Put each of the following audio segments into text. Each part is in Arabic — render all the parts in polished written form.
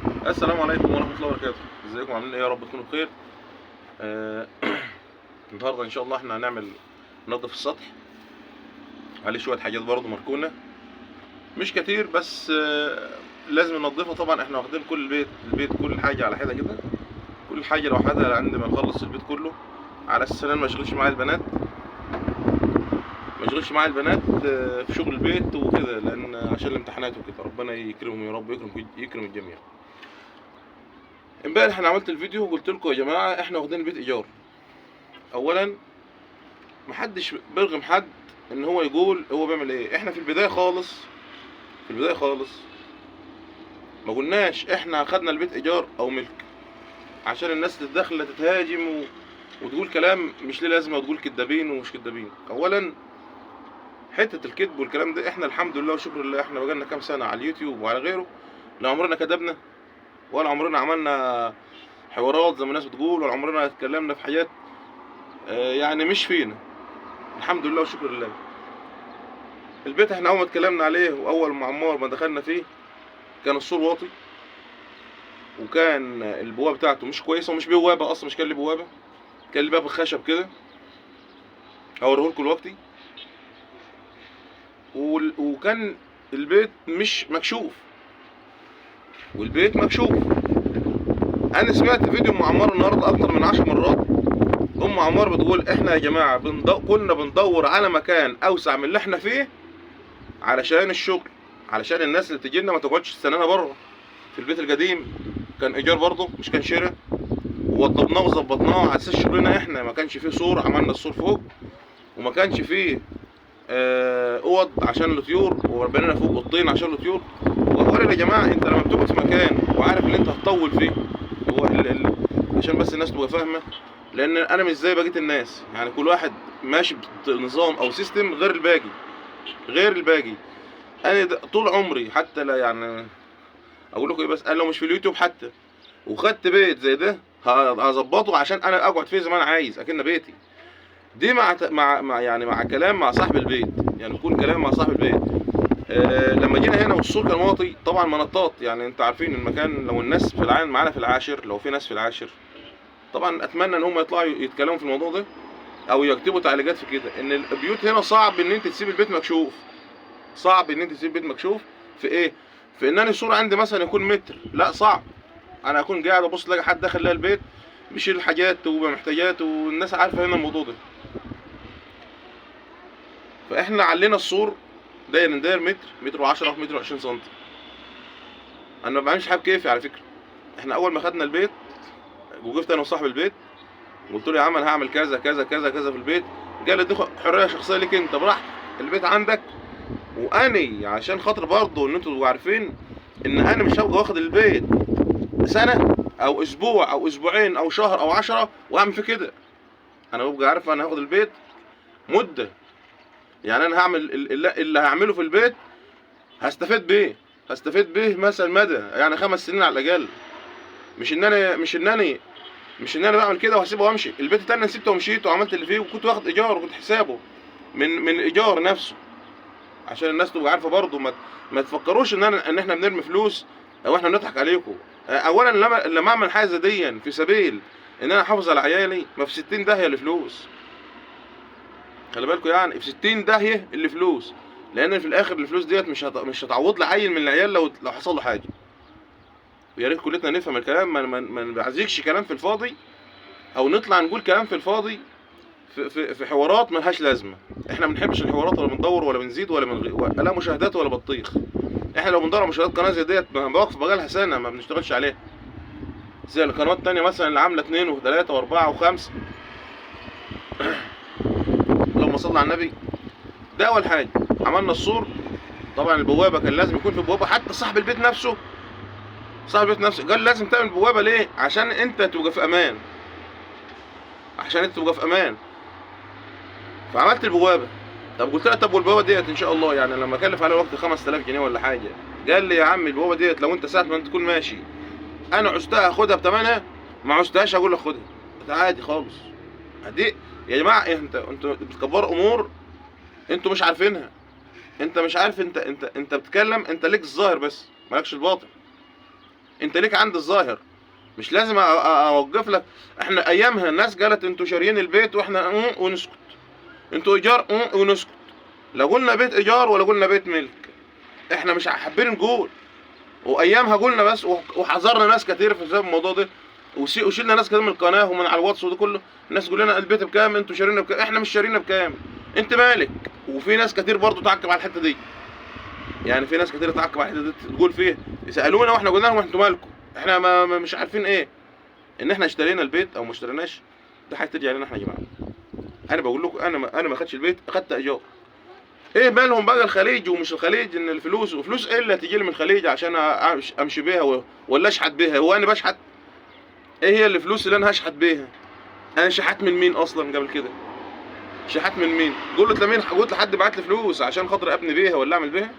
السلام عليكم ورحمة الله وبركاته. ازيكم عاملين ايه؟ يا رب تكونوا بخير. النهارده ان شاء الله احنا هنعمل ننضف السطح عليه شوية حاجات برضه مركونة، مش كتير بس لازم ننضفها. طبعا احنا واخدين كل البيت كل حاجة على حدة كده، كل حاجة لوحدها عند ما نخلص البيت كله، على اساس ان انا ما اشغلش معايا البنات في شغل البيت وكده، لان عشان الامتحانات وكده. ربنا يكرمهم يا رب، يكرم الجميع. امبارح انا عملت الفيديو وقلت لكم يا جماعه احنا واخدين البيت ايجار. اولا محدش بيرغم حد ان هو يقول هو بيعمل ايه. احنا في البدايه خالص ما قلناش احنا خدنا البيت ايجار او ملك، عشان الناس تتدخل تتهاجم وتقول كلام مش ليه لازمه، وتقول كدابين ومش كدابين. اولا حته الكذب والكلام ده، احنا الحمد لله وشكر لله احنا بقالنا كام سنه على اليوتيوب وعلى غيره، لا عمرنا كذبنا ولا عمرنا عملنا حوارات زي ما الناس بتقول، ولا عمرنا اتكلمنا في حاجات يعني مش فينا. الحمد لله وشكر لله. البيت احنا اول ما اتكلمنا عليه واول ما عمار ما دخلنا فيه كان السور واطي، وكان البوابه بتاعته مش كويسه، ومش بوابه اصلا، مش كان ليه بوابه، كان ليه باب خشب كده هوريهولكوا دلوقتي. وكان البيت مش مكشوف، والبيت مكشوف. انا سمعت فيديو ام عمار النهارده اكتر من 10 مرات. ام عمار بتقول احنا يا جماعه كنا بندور على مكان اوسع من اللي احنا فيه علشان الشغل، علشان الناس اللي تجي لنا ما تقعدش تستنانا بره في البيت القديم. كان ايجار برضه مش كان شراء، ووضبناه وظبطناه على اساس شغلنا احنا. ما كانش فيه سور، عملنا السور فوق، وما كانش فيه اوض عشان الطيور، وربنا فوق اوضتين عشان الطيور. واولا يا جماعه انت لما بتقعد في مكان وعارف ان انت هتطول فيه، هو عشان بس الناس تبقى فاهمه، لان انا مش زي بقيه الناس، يعني كل واحد ماشي بنظام او سيستم غير الباقي. انا طول عمري حتى لا يعني اقول لكم ايه، بس انا لو مش في اليوتيوب حتى وخدت بيت زي ده هظبطه عشان انا اقعد فيه زي ما انا عايز اكن بيتي. دي مع كلام مع صاحب البيت، يعني يكون كلام مع صاحب البيت. لما جينا هنا والسور كان واطي طبعا منطات، يعني انت عارفين المكان. لو الناس في العين معانا في العاشر، لو في ناس في العاشر طبعا اتمنى ان هم يطلعوا يتكلموا في الموضوع ده او يكتبوا تعليقات في كده، ان البيوت هنا صعب ان انت تسيب البيت مكشوف. صعب ان انت تسيب البيت مكشوف في ايه؟ في ان انا السور عندي مثلا يكون متر، لا صعب. انا اكون قاعد ابص الاقي حد داخل لها البيت بيشيل حاجات ومحتاجات، والناس عارفه هنا الموضوع ده. فاحنا علينا السور داير متر و10 متر و20 سم. انا ما بعملش حاجه كيفي على فكره. احنا اول ما خدنا البيت وقفت انا وصاحب البيت قلت له يا عم انا هعمل كذا كذا كذا كذا في البيت. قال لي دي حريه شخصيه ليك انت، براحتك، البيت عندك. واني عشان خاطر برضه ان انتوا تبقوا عارفين ان انا مش هبقى واخد البيت سنه او اسبوع او اسبوعين او شهر او 10 واعمل في كده. انا ببقى عارف انا هاخد البيت مده، يعني انا هعمل اللي هعمله في البيت هستفيد بيه مثلا مدى يعني 5 سنين على الاقل. مش ان انا بعمل كده وهسيبه وامشي. البيت التاني انا سبته ومشيت وعملت اللي فيه، وكنت واخد ايجار وكنت حسابه من الايجار نفسه، عشان الناس تبقى عارفه برضه. ما تفكروش ان احنا بنرمي فلوس او احنا بنضحك عليكم. اولا لما اعمل حاجه زي دي في سبيل ان انا احافظ على عيالي، ما في 60 داهيه الفلوس. خلي بالكم يعني في 60 داهيه اللي فلوس، لان في الاخر الفلوس ديت مش هتعوض لي عيل من العيال لو حصل له حاجه. ويا ريت كلنا نفهم الكلام، ما نعزيكش كلام في الفاضي، او نطلع نقول كلام في الفاضي في حوارات ملهاش لازمه. احنا ما بنحبش الحوارات، ولا بندور ولا بنزيد ولا لا مشاهدات ولا بطيخ. احنا لو بندور على مشاهدات قناه زي ديت بوقف بقالها سنه ما بنشتغلش عليها، زي القنوات التانيه مثلا اللي عامله 2 و3 و4 و5. اللهم صل على النبي. ده اول حاجه. عملنا السور، طبعا البوابه كان لازم يكون في بوابه. حتى صاحب البيت نفسه قال لازم تعمل بوابه. ليه؟ عشان انت تبقى في امان، فعملت البوابه. طب قلت له طب والبوابه ديت ان شاء الله يعني لما اكلف عليها وقت 5000 جنيه ولا حاجه. قال لي يا عم البوابه ديت لو انت ساعه ما انت تكون ماشي انا عوزتها اخدها بثمنها، ما عوزتهاش اقول لك خدها، ده عادي خالص. دي يا جماعه انتوا بتكبروا امور انتوا مش عارفينها. انت مش عارف، انت بتتكلم، انت ليك الظاهر بس مالكش الباطن. انت ليك عند الظاهر، مش لازم اوقف لك. احنا ايامها الناس قالت انتوا شاريين البيت واحنا ونسكت، انتوا ايجار ونسكت. لا قلنا بيت ايجار ولا قلنا بيت ملك، احنا مش حابين نقول. وايامها قلنا بس، وحذرنا ناس كتير في بسبب الموضوع ده، وشيلنا ناس كتير من القناه ومن على الواتس وده كله. الناس تقول لنا البيت بكام، انتوا شارينا بكام، احنا مش شارينا بكام، انت مالك. وفي ناس كتير برضو تعقب على الحته دي، يعني في ناس كتير تعقب على الحته دي تقول فيه سالونا واحنا قلنا لهم انتوا مالكم، احنا ما مش عارفين ايه ان احنا اشترينا البيت او ما اشتريناش. ده حاجه ترجع لنا احنا يا جماعه. انا بقول لكم انا ما خدتش البيت، اخدت ايجار. ايه مالهم بقى الخليج ومش الخليج، ان الفلوس وفلوس ايه اللي هتيجي لي من الخليج عشان امشي بيها ولا اشحت بيها؟ هو انا بشحت؟ ايه هي الفلوس اللي انا هشحت بيها؟ انا شحت من مين اصلا قبل كده؟ شحت من مين؟ قلت لمين؟ قلت لحد بعت لي فلوس عشان خاطر ابني بيها ولا اعمل بيها؟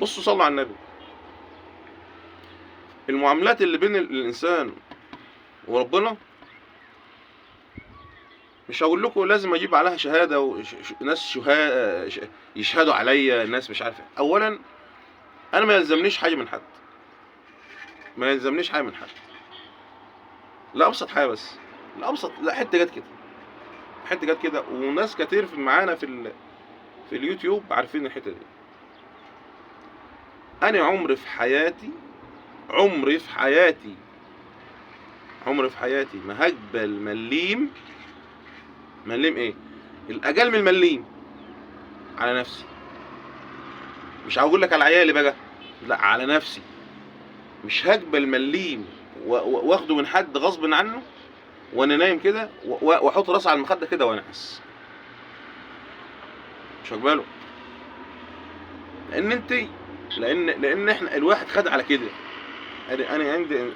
بصوا صلوا على النبي. المعاملات اللي بين الانسان وربنا، مش هقول لكم لازم اجيب عليها شهاده وناس يشهدوا عليا، الناس مش عارفه. اولا انا ما يلزمنيش حاجه من حد، ما يلزمنيش حاجه من حد. لا ابسط حاجه بس، لا ابسط، لا حته جت كده، حته جت كده. وناس كتير معانا في اليوتيوب عارفين الحته دي. انا عمري في حياتي ما هقبل مليم ايه الاقل من المليم على نفسي. مش هقول لك على عيالي بقى، لا على نفسي. مش هقبل مليم واخده من حد غصب عنه وانا نايم كده، واحط راسي على المخده كده وانعس. مش هقبله. لان احنا الواحد خد على كده.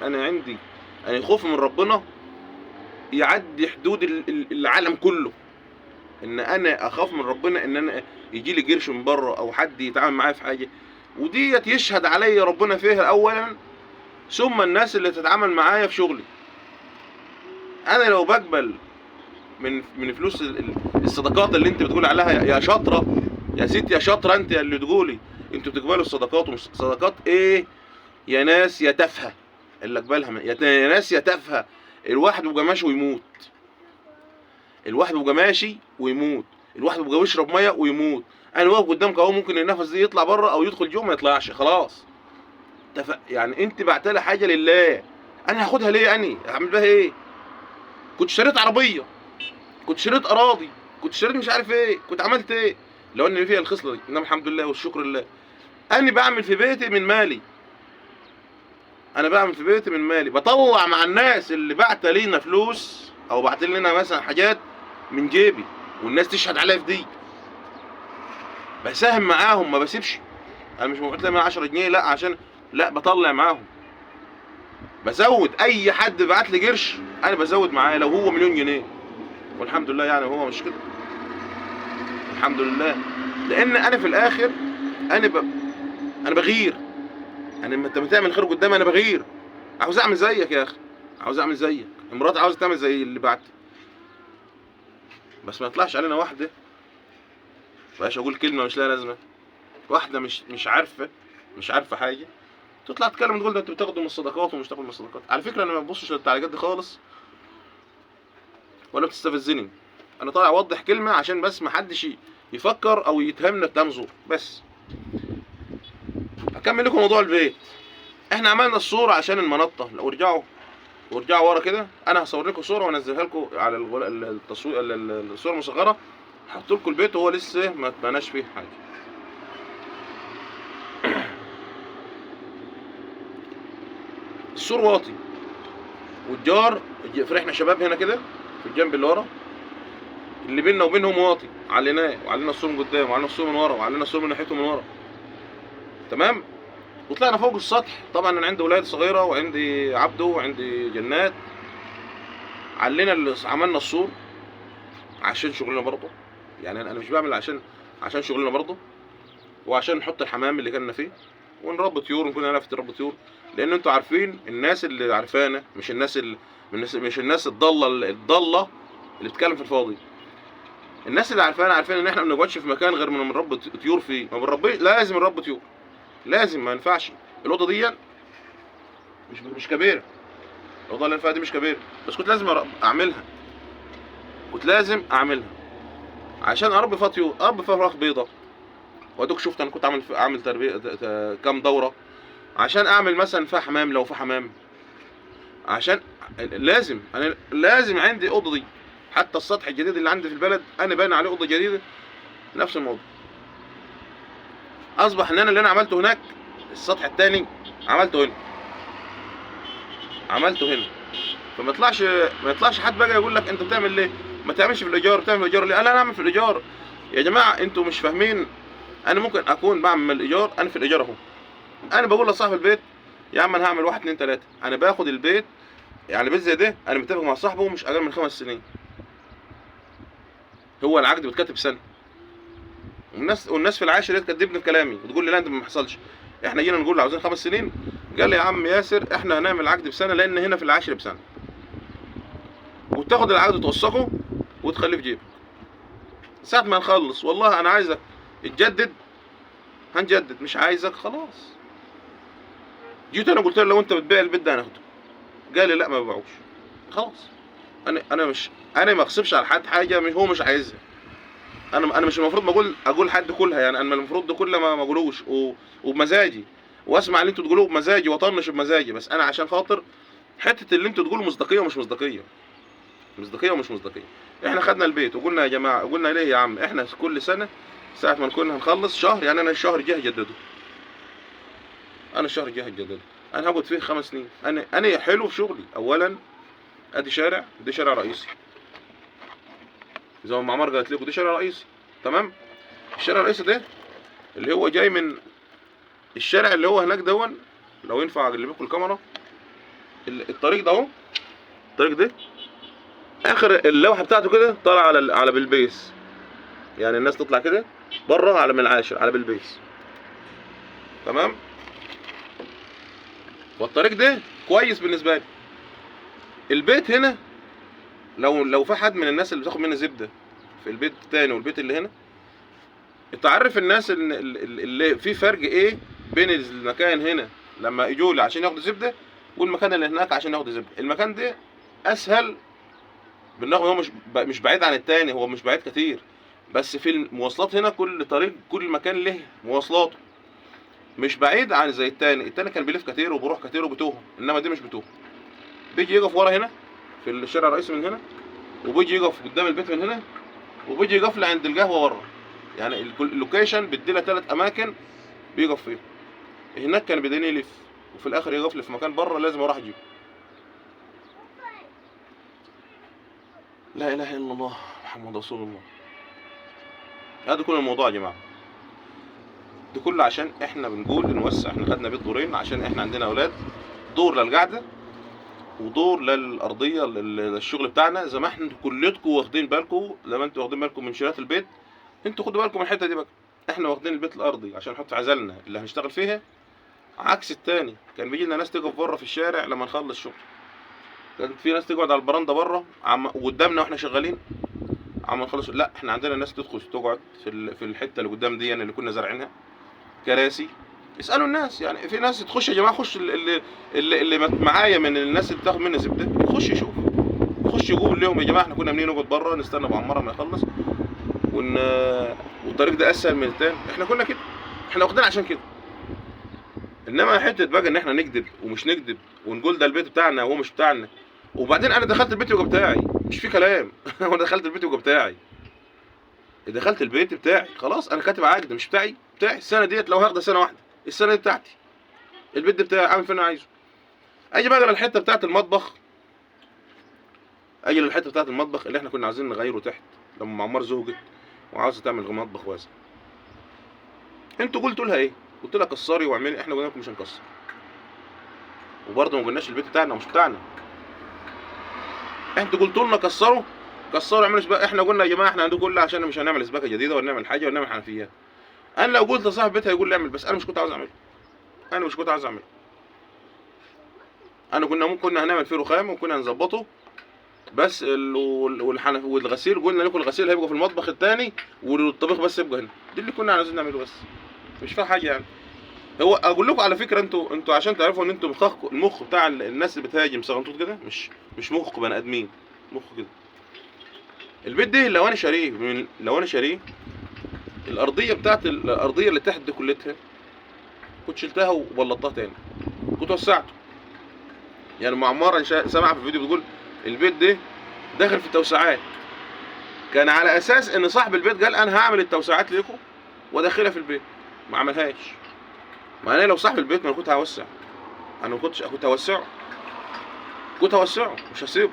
انا عندي خوف من ربنا يعدي حدود العالم كله. ان انا اخاف من ربنا ان انا يجي لي قرش من بره او حد يتعامل معايا في حاجه، وديت يشهد عليا ربنا فيها اولا، ثم الناس اللي تتعامل معايا في شغلي. انا لو بقبل من فلوس الصدقات اللي انت بتقول عليها يا شاطره يا ست يا شاطره، انت اللي تقولي انتوا بتقبلوا الصدقات، ومش صدقات ايه يا ناس يا تافهه اللي اقبلها يا ناس يا تافهه. الواحد بيبقى ماشي ويموت، الواحد بيبقى ماشي ويموت، الواحد بيبقى بيشرب ميه ويموت. انا واقف قدامك اهو، ممكن النفس دي يطلع بره او يدخل جوه ما يطلعش، خلاص. يعني انت بعتلي حاجه لله، انا هاخدها ليه؟ انا هعمل بها ايه؟ كنت اشتريت عربيه، كنت اشتريت اراضي، كنت اشتريت مش عارف ايه، كنت عملت ايه لو ان فيها الخصله دي؟ انما الحمد لله والشكر لله. انا بعمل في بيتي من مالي، بطلع مع الناس اللي بعت لينا فلوس او بعت لنا مثلا حاجات من جيبي، والناس تشهد عليا في دي. بساهم معاهم، ما بسيبش. انا مش مبعوت لي من 10 جنيه لا، عشان لا، بطلع معاهم، بزود. اي حد بعت لي قرش انا بزود معاه لو هو مليون جنيه، والحمد لله. يعني هو مش كده، الحمد لله. لان انا في الاخر انا بغير. انا لما انت بتعمل خير قدامي انا بغير، عاوز اعمل زيك يا اخي، عاوز اعمل زيك. مراتي عاوزه تعمل زي اللي بعت، بس ما يطلعش علينا واحده بقاش اقول كلمه مش لها لازمه. واحده مش عارفه حاجه تطلع تتكلم تقول ده انتوا بتاخدوا من الصدقات ومش تاخدوا من الصدقات. على فكره انا ما ببصش للتعليقات دي خالص ولا بتستفزني. انا طالع اوضح كلمه عشان بس ما حدش يفكر او يتهمنا اتهام زور. بس هكمل لكم موضوع البيت. احنا عملنا الصوره عشان المنطه. لو ورجعوا ورا كده، انا هصور لكم صوره وانزلها لكم على التصوير الصوره المصغره. هحط لكم البيت وهو لسه ما اتبناش فيه حاجه. السور واطي والجار فرحنا شباب هنا كده في الجنب اللي ورا، اللي بيننا وبينهم واطي، عليناه وعلينا السور من قدام وعلينا السور من ورا وعلينا السور من ناحيته من ورا، تمام. وطلعنا فوق السطح. طبعا انا عندي ولاد صغيره وعندي عبده وعندي جنات. عملنا السور عشان شغلنا برضه، يعني انا مش بعمل عشان شغلنا برضه، وعشان نحط الحمام اللي كنا فيه ونربي طيور ونكون عرفت نربي طيور. لان انتوا عارفين الناس اللي عارفانا، مش الناس الضاله اللي بتتكلم في الفاضي. الناس اللي عارفانا عارفين ان احنا ما بنقعدش في مكان غير من بنربي طيور فيه. ما بنربي، لازم نربي طيور، لازم، ما ينفعش. الاوضه دي مش كبيره، الاوضه اللي انا فيها دي مش كبيره، بس كنت لازم اعملها، كنت لازم اعملها عشان اربي فطيور، اربي فراخ بيضه. وادوك شفت انا كنت عامل تربيه كام دوره عشان اعمل مثلا فيها حمام لو في حمام، عشان لازم انا لازم عندي اوضه دي. حتى السطح الجديد اللي عندي في البلد انا باين عليه اوضه جديده نفس الموضوع. اصبح ان انا اللي انا عملته هناك السطح الثاني عملته هنا، عملته هنا. فما يطلعش حد بقى يقول لك انت بتعمل ليه؟ ما تعملش في الايجار، بتعمل في الايجار ليه؟ انا اعمل في الايجار. يا جماعه انتوا مش فاهمين، انا ممكن اكون بعمل الايجار، انا في الايجار اهو، انا بقول لصاحب البيت يا عم انا هعمل 1 2 3، انا باخد البيت يعني بيت زي ده انا متفق مع صاحبه مش اقل من 5 سنين. هو العقد بيتكتب سنه، والناس في العاشر تكذبني في كلامي وتقول لي لا انت ما حصلش. احنا جينا نقول له عاوزين 5 سنين، قال لي يا عم ياسر احنا هنعمل عقد بسنه لان هنا في العاشر بسنه، وتاخد العقد توثقه وتخليه في جيبك. ساعة ما نخلص والله انا عايزك تجدد هنجدد، مش عايزك خلاص. جيت انا قلت له لو انت بتبيع البيت ده هناخده، قال لي لا ما ببيعوش. خلاص انا ما اغصبش على حد حاجه مش هو مش عايزها. انا مش المفروض ما اقول حد كلها، يعني انا المفروض ده كله ما اقولوش وبمزاجي، واسمع اللي انتوا تقولوه بمزاجي واطنش بمزاجي، بس انا عشان خاطر حته اللي انتوا تقولوا مصداقيه ومش مصداقيه، مصداقيه ومش مصداقيه. احنا خدنا البيت وقلنا يا جماعه، قلنا ليه يا عم احنا كل سنه ساعه ما نكون هنخلص شهر، يعني انا الشهر الجاي هجدده، انا الشهر الجاي هجدده، انا هقعد فيه 5 سنين. انا حلو في شغلي. اولا ادي شارع، ده شارع رئيسي زي ما معمر قالت لكم، ده شارع رئيسي تمام. الشارع الرئيسي ده اللي هو جاي من الشارع اللي هو هناك دون، لو ينفع اقلب لكم الكاميرا، الطريق ده اهو، الطريق ده اخر اللوحه بتاعته كده طالع على بلبيس، يعني الناس تطلع كده بره على من العاشر على بلبيس تمام. والطريق ده كويس بالنسبه لي. البيت هنا لو في حد من الناس اللي بتاخد مني زبده في البيت التاني والبيت اللي هنا، انت عارف الناس اللي في فرق ايه بين المكان هنا لما يجوا لي عشان ياخدوا زبده والمكان اللي هناك عشان ياخدوا زبده. المكان ده اسهل بالرغم هو مش بعيد عن التاني، هو مش بعيد كتير، بس في المواصلات هنا كل طريق كل مكان له مواصلاته، مش بعيد عن زي التاني كان بيلف كتير وبيروح كتير وبتوه، انما دي مش بتوه. بيجي يقف ورا هنا في الشارع الرئيسي من هنا، وبيجي يقف قدام البيت من هنا، وبيجي يقف عند القهوه ورا. يعني اللوكيشن بيدينا 3 اماكن بيقف فيهم. هناك كان بداني يلف وفي الاخر يقف لي في مكان بره لازم اروح اجيبه. لا اله الا الله محمد رسول الله. هذا كل الموضوع يا جماعه، ده كله عشان احنا بنقول نوسع. احنا خدنا بيت دورين عشان احنا عندنا اولاد، دور للقعده ودور للارضيه للشغل بتاعنا. زي ما احنا كلكم واخدين بالكم، زي ما انتوا واخدين بالكم من شيلات البيت، انتوا خدوا بالكم من الحته دي بقى. احنا واخدين البيت الارضي عشان نحط عزلنا اللي هنشتغل فيها، عكس التاني. كان بيجي لنا ناس تقف بره في الشارع لما نخلص شغل، كان في ناس تقعد على البرندة بره وقدامنا واحنا شغالين عم نخلص. لا احنا عندنا ناس تدخل تقعد في الحته اللي قدام دي، يعني اللي كنا زارعينها كراسي. اسالوا الناس، يعني في ناس تخش يا جماعه، خش اللي معايا من الناس اللي بتاخد مني زبده يخش يشوف، يخش يقول لهم يا جماعه احنا كنا منين نقعد بره نستنى ابو عمار ما يخلص والطريق ده اسهل من التاني. احنا كنا كده، احنا واخدين عشان كده. انما حته بقى ان احنا نكذب ومش نكذب ونقول ده البيت بتاعنا وهو مش بتاعنا. وبعدين انا دخلت البيت يبقى بتاعي، مش في كلام. انا دخلت البيت يبقى بتاعي، دخلت البيت بتاعي خلاص، انا كاتب عقد مش بتاعي السنه ديت لو هاخدها سنه واحده، السنه دي بتاعتي، البيت ده بتاعي، اعمل فين انا عايزه. اجي بقى للحته بتاعت المطبخ، اجي للحته بتاعت المطبخ اللي احنا كنا عايزين نغيره تحت لما معمر زوجت وعاوزه تعمل مطبخ واسع. انتوا قلتوا لها ايه؟ قلت لها كسري واعملي. احنا قلنا لكم مش هنكسر، وبرضه ما قلناش البيت بتاعنا ومش بتاعنا. انتوا قلتوا لنا كسروا اعملوا سباكه. احنا قلنا يا جماعه احنا عندكم كله عشان مش هنعمل سباكه جديده ولا نعمل حاجه ولا نعمل حنفيات. انا لو قلت لصاحب بيتها يقول لي اعمل، بس انا مش كنت عاوز اعمله، انا كنا هنعمل فيه رخام وكنا هنظبطه، بس والغسيل قلنا لكم الغسيل هيبقى في المطبخ الثاني والطبيخ بس يبقى هنا. دي اللي كنا عايزين نعمله، بس مش فيها حاجه يعني. هو اقول لكم على فكره، انتوا عشان تعرفوا ان انتوا المخ بتاع الناس اللي بتهاجم صغنطوط كده مش مخ بني ادمين، مخ كده. البيت ده لو انا شاريه الارضيه بتاعت الارضيه اللي تحت دي كلتها كنت شلتها وبلطتها تاني، كنت وسعته. يعني معمارة سامعة في الفيديو بتقول البيت ده داخل في التوسعات، كان على اساس ان صاحب البيت قال انا هعمل التوسعات لكم وادخلها في البيت، ما عملهاش. ما انا لو صاحب البيت ما انا كنت هوسع، انا ما كنت هوسعه، مش هسيبه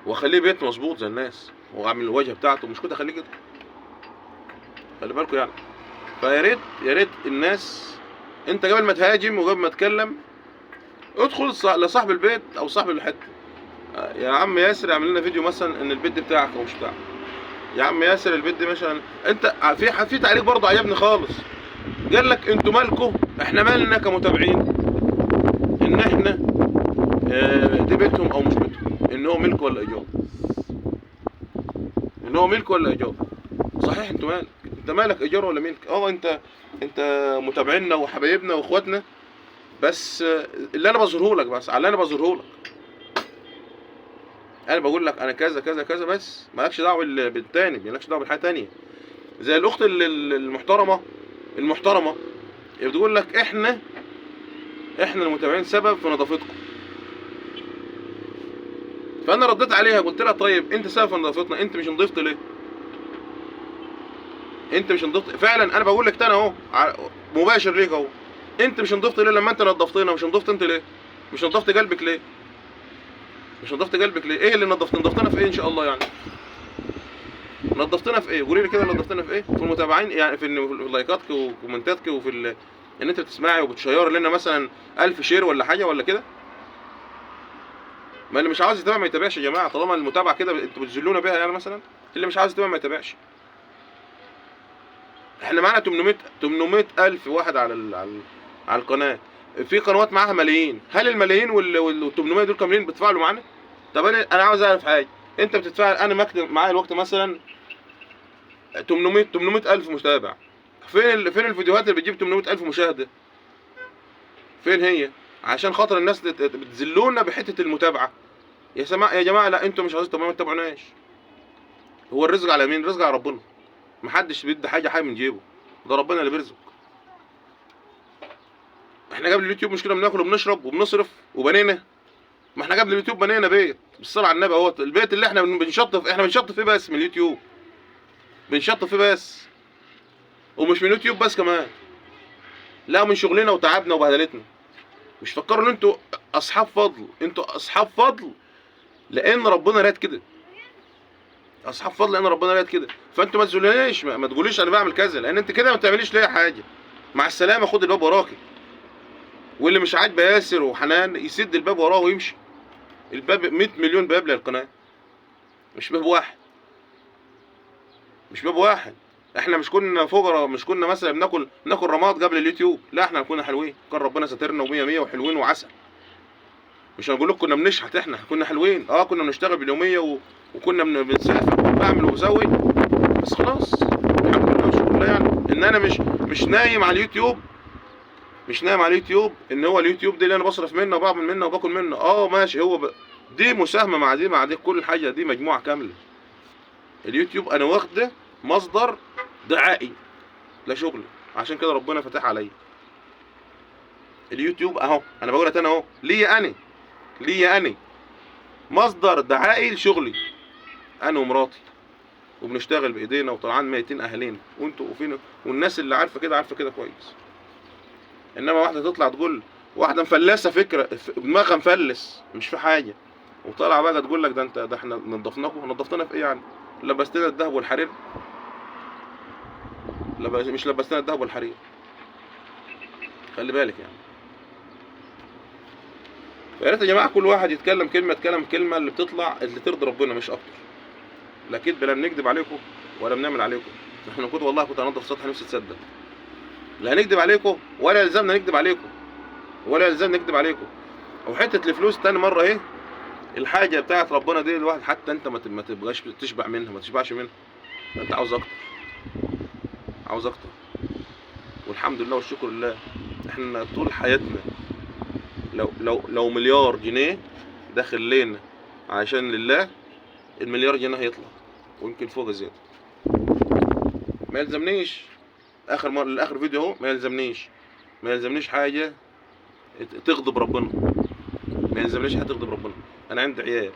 واخليه بيت مظبوط زي الناس واعمل الواجهه بتاعته، مش كنت اخليه كده. خلي بالكم يعني. يا ريت الناس، انت قبل ما تهاجم وقبل ما تتكلم ادخل لصاحب البيت او صاحب الحته. يا عم ياسر اعمل لنا فيديو مثلا ان البيت ده بتاعك او مش بتاعك. يا عم ياسر البيت ده مثلا انت في تعليق برضه عجبني خالص، قال لك انتوا مالكم، احنا مالنا كمتابعين ان احنا دي بيتهم او مش بيتهم، ان هو ملك ولا ايجار، ان هو ملك ولا ايجار. صحيح انتوا مالك، انت مالك ايجار ولا ملك؟ انت متابعينا وحبايبنا واخواتنا، بس اللي انا بظهره لك، بس على اللي انا بظهره لك انا بقول لك انا كذا كذا كذا، بس مالكش دعوه بالتاني، مالكش دعوه بالحاجه تانيه. زي الاخت المحترمه اللي بتقول لك احنا المتابعين سبب في نظافتكم. فانا رديت عليها قلت لها طيب انت سبب في نظافتنا، انت مش نضفت ليه؟ انت مش نضفت فعلا، انا بقول لك تاني اهو مباشر ليك اهو، انت مش نضفت ليه لما انت نضفتنا؟ مش نضفت انت ليه؟ مش نضفت قلبك ليه؟ ايه اللي نضفتنا في ايه ان شاء الله يعني؟ نضفتنا في ايه؟ قولي لي كده نضفتنا في ايه؟ في المتابعين يعني، في لايكاتك وكومنتاتك وفي ان انت بتسمعي وبتشير لنا مثلا 1000 شير ولا حاجه ولا كده. ما اللي مش عاوز يتابع ما يتابعش يا جماعه، طالما المتابعه كده انتوا بتذلونا بيها يعني. مثلا اللي مش عاوز يتابع ما يتابعش. احنا معانا 800 الف واحد على القناه، في قنوات معاها ملايين. هل الملايين وال 800 دول كاملين بيتفاعلوا معانا؟ طب انا عاوز اعرف حاجه، انت بتتفاعل، انا مكتب معايا الوقت مثلا 800 الف متابع، فين الفيديوهات اللي بتجيب 800 الف مشاهده؟ فين هي؟ عشان خاطر الناس بتذلونا بحته المتابعه. يا جماعه لا، انتوا مش عايزين ما تتابعوناش. هو الرزق على مين؟ الرزق على ربنا. محدش بيدي حاجه من جيبه، ده ربنا اللي بيرزق. احنا قبل اليوتيوب مش كده بناكل وبنشرب وبنصرف وبنينا؟ ما احنا قبل اليوتيوب بنينا بيت بالصلاه على النبي اهوت، البيت اللي احنا بنشطف فيه بس من اليوتيوب، بنشطف فيه بس، ومش من اليوتيوب بس كمان، لا من شغلنا وتعبنا وبهدلتنا. مش فكروا ان انتوا اصحاب فضل، انتوا اصحاب فضل لان ربنا راد كده، اصحاب فضل لان ربنا راد كده. فانتوا ما تزولونيش، ما تقوليش انا بعمل كذا، لان انت كده ما بتعمليش ليا حاجه. مع السلامه، خد الباب وراكي، واللي مش عاجبه ياسر وحنان يسد الباب وراه ويمشي. الباب 100 مليون باب للقناه، مش باب واحد، مش باب واحد. احنا مش كنا فقراء، مش كنا مثلا بناكل رماد قبل اليوتيوب، لا احنا كنا حلوين، كان ربنا ساترنا ومية مية وحلوين وعسل. مش هنقول لكم كنا بنشحت، احنا كنا حلوين، كنا بنشتغل باليوميه وكنا بنسافر وبعمل وبسوي، بس خلاص الحمد لله والشكر لله يعني. ان انا مش نايم على اليوتيوب، ان هو اليوتيوب ده اللي انا بصرف منه وبعمل منه وباكل منه. ماشي، هو دي مساهمه مع دي كل حاجه، دي مجموعه كامله. اليوتيوب انا واخده مصدر دعائي لشغلي، عشان كده ربنا فتح عليا. اليوتيوب اهو، انا بقولها تاني اهو، ليا انا مصدر دعائي لشغلي، انا ومراتي، وبنشتغل بايدينا وطلعان ميتين اهالينا، وانتوا وفين، والناس اللي عارفه كده كويس. انما واحده تطلع تقول، واحده مفلسه فكره، دماغها مفلس مش في حاجه، وطالعه بقى تقول لك ده احنا نضفناكم في ايه يعني؟ لبستنا الذهب والحرير؟ مش لبستنا الذهب والحرير، خلي بالك يعني. فيا ريت يا جماعه كل واحد يتكلم كلمه اللي بتطلع اللي ترضي ربنا مش اكتر. لا كدب، لا بنكذب عليكم ولا بنعمل عليكم. احنا كنت هنضف سطح نفسي تصدق. لا هنكذب عليكم ولا يلزمنا نكذب عليكم. وحته الفلوس تاني مره اهي، الحاجه بتاعت ربنا دي الواحد حتى انت ما تبقاش تشبعش منها، انت عاوز اكتر. والحمد لله والشكر لله. احنا طول حياتنا لو مليار جنيه داخل لينا عشان لله، المليار جنيه هيطلع ويمكن فوق زيادة. ما يلزمنيش اخر فيديو اهو، ما يلزمنيش حاجه تغضب ربنا، ما يلزمنيش حاجه تغضب ربنا. انا عندي عيال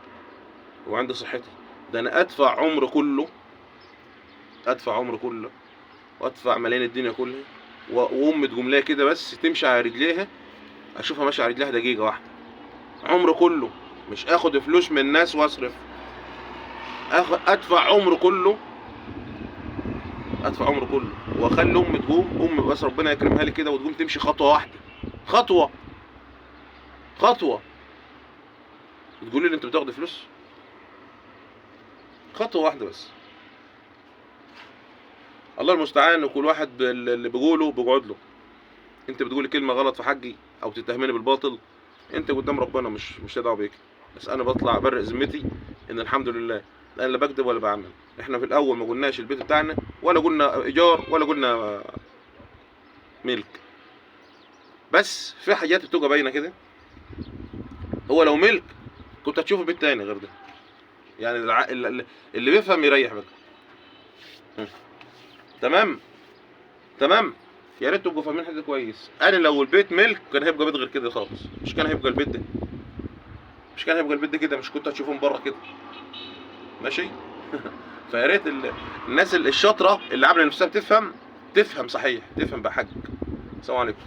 وعندي صحتي، ده انا ادفع عمر كله، وادفع ملايين الدنيا كلها، وامي تقوم ليا كده بس تمشي على رجليها، اشوفها ماشيه على رجليها دقيقه واحده. عمر كله، مش اخد فلوس من الناس واصرف، ادفع عمر كله، واخلي امي تقوم، امي بس ربنا يكرمها لي كده وتقوم تمشي خطوه واحده، خطوه تقولي لي انت بتاخد فلوس؟ خطوه واحده بس. الله المستعان. وكل واحد اللي بيقوله بيقعد له. انت بتقولي كلمه غلط في حقي او تتهمني بالباطل، انت قدام ربنا مش دعوه بيك، بس انا بطلع ابرئ ذمتي ان الحمد لله انا لا بكذب ولا بعمل. احنا في الاول ما قلناش البيت بتاعنا، ولا قلنا ايجار، ولا قلنا ملك، بس في حاجات بتبقى باينه كده. هو لو ملك كنت هتشوف بيت تاني غير ده، يعني اللي بيفهم يريح بقى. تمام. يا ريت تبقوا فاهمين حاجه كويس. انا لو البيت ملك كان هيبقى بيت غير كده خالص، مش كان هيبقى البيت ده كده، مش كنت هتشوفهم بره كده ماشي. فيا ريت الناس الشاطره اللي عامله نفسها بتفهم صحيح، تفهم بحق. السلام عليكم.